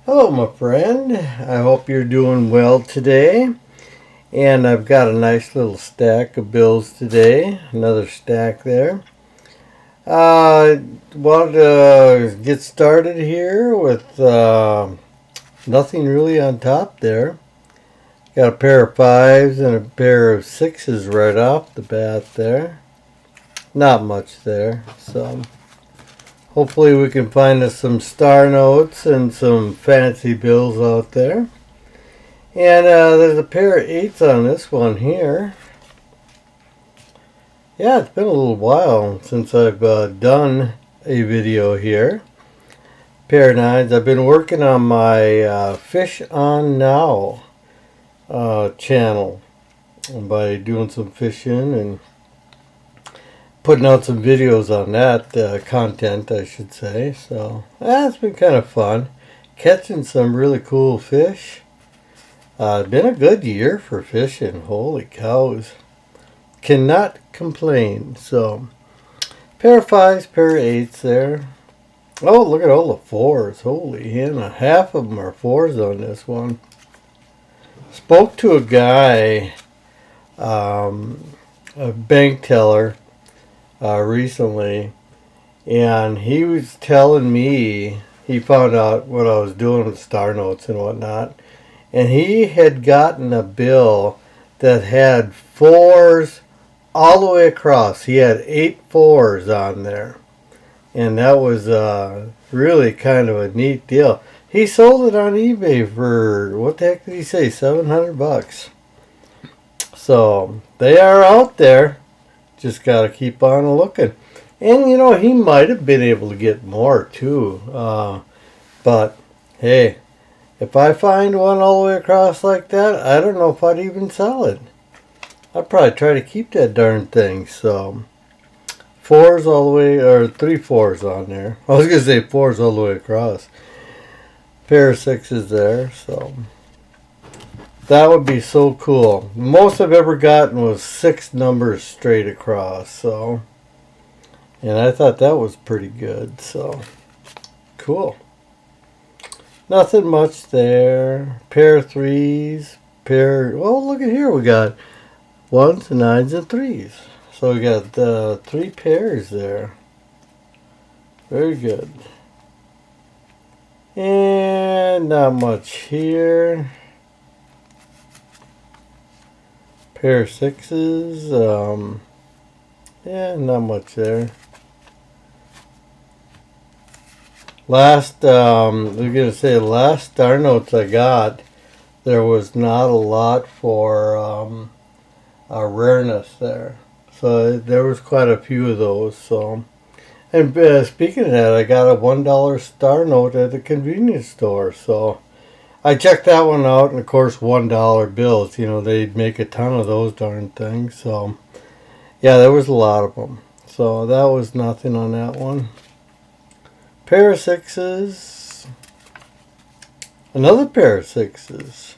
Hello, my friend. I hope you're doing well today. And I've got a nice little stack of bills today. Another stack there. Want to get started here with nothing really on top there. Got a pair of fives and a pair of sixes right off the bat there. Not much there. So hopefully we can find us some star notes and some fancy bills out there. And there's a pair of eights on this one here. Yeah, it's been a little while since I've done a video here. Pair of nines. I've been working on my Fish on Now channel by doing some fishing and putting out some videos on that content, I should say. So it's been kind of fun catching some really cool fish. Been a good year for fishing. Holy cows. Cannot complain. So, pair of fives, pair of eights there. Oh, look at all the fours. Holy Hannah. Half of them are fours on this one. Spoke to a guy, a bank teller, recently, and he was telling me he found out what I was doing with star notes and whatnot. And he had gotten a bill that had fours all the way across. He had 8 fours on there. And that was really kind of a neat deal. He sold it on eBay for, what the heck did he say, $700. So they are out there. Just got to keep on looking. And you know, he might have been able to get more too. But hey, if I find one all the way across like that, I don't know if I'd even sell it. I'd probably try to keep that darn thing. So, fours all the way, or 3 fours on there. I was going to say fours all the way across. Pair of sixes there. So, that would be so cool. The most I've ever gotten was 6 numbers straight across. So, and I thought that was pretty good. So, cool. Nothing much there. Pair of threes. Well, look at here. We got ones, nines, and threes. So we got 3 pairs there. Very good. And not much here. Pair of sixes. Yeah, not much there. Last star notes I got, there was not a lot for rareness there. So there was quite a few of those. So, and speaking of that, I got a $1 star note at the convenience store. So I checked that one out, and of course $1 bills. You know, they'd make a ton of those darn things. So yeah, there was a lot of them. So that was nothing on that one. Pair of sixes. Another pair of sixes.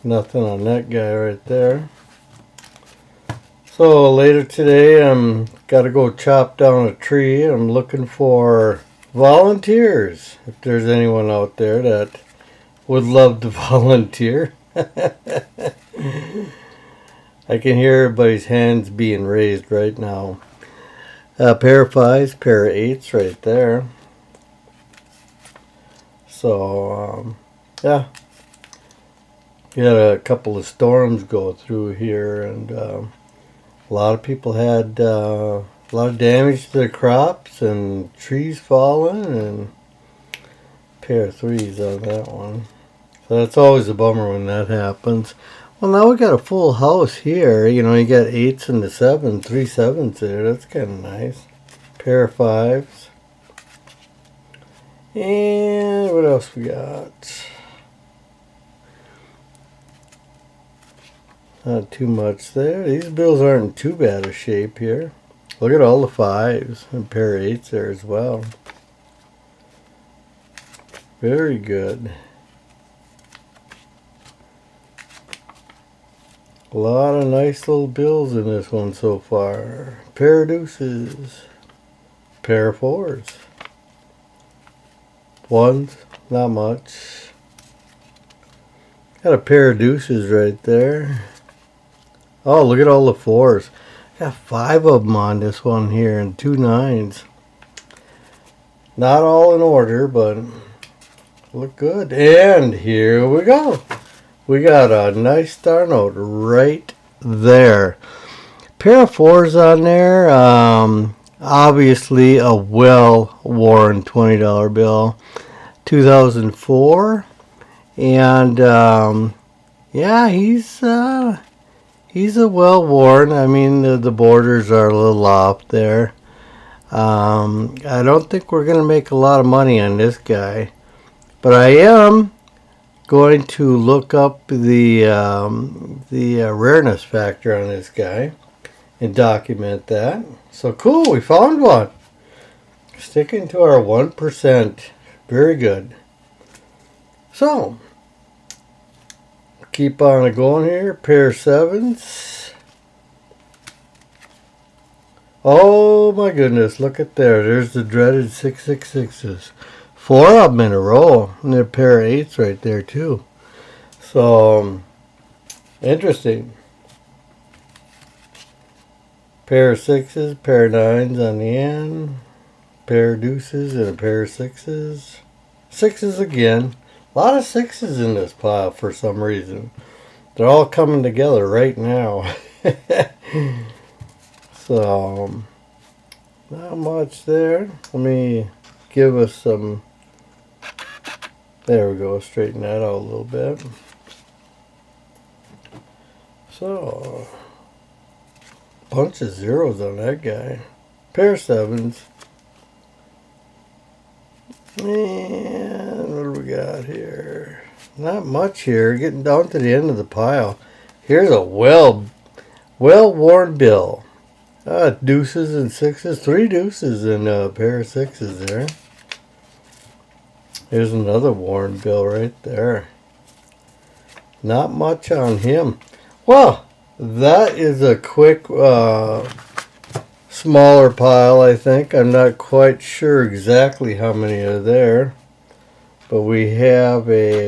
Nothing on that guy right there. So later today I'm got to go chop down a tree. I'm looking for volunteers. If there's anyone out there that would love to volunteer. I can hear everybody's hands being raised right now. Pair of fives, pair of eights right there. So, yeah. We had a couple of storms go through here, and a lot of people had a lot of damage to their crops and trees falling, and pair of threes on that one. So that's always a bummer when that happens. Well, now we got a full house here. You know, you got 8s and the 7, 3 sevens there. That's kind of nice. Pair of fives. And what else we got? Not too much there. These bills aren't in too bad a shape here. Look at all the fives and pair of eights there as well. Very good. A lot of nice little bills in this one so far. Pair of deuces. Pair of fours. ones, not much. Got a pair of deuces right there. Oh, look at all the fours. Got 5 of them on this one here and 2 nines. Not all in order, but look good. And here we go. We got a nice star note right there. Pair of fours on there. Obviously a well-worn $20 bill. 2004. And yeah, he's a well-worn. I mean, the borders are a little off there. I don't think we're going to make a lot of money on this guy. But I am going to look up the rareness factor on this guy and document that. So cool, we found one. Sticking to our 1%. Very good. So, keep on going here. Pair of 7s. Oh my goodness, look at there. There's the dreaded 666s. 4 of them in a row. And a pair of 8s right there too. So, interesting. Pair of 6s, pair of 9s on the end. Pair of deuces and a pair of 6s. 6s again. A lot of 6s in this pile for some reason. They're all coming together right now. So, not much there. Let me give us some. There we go. Straighten that out a little bit. So, bunch of zeros on that guy. Pair of 7s. And what do we got here? Not much here. Getting down to the end of the pile. Here's a well-worn bill. Deuces and 6s. 3 deuces and a pair of 6s there. There's another worn bill right there. Not much on him. Well, that is a quick smaller pile, I think. I'm not quite sure exactly how many are there. But we have a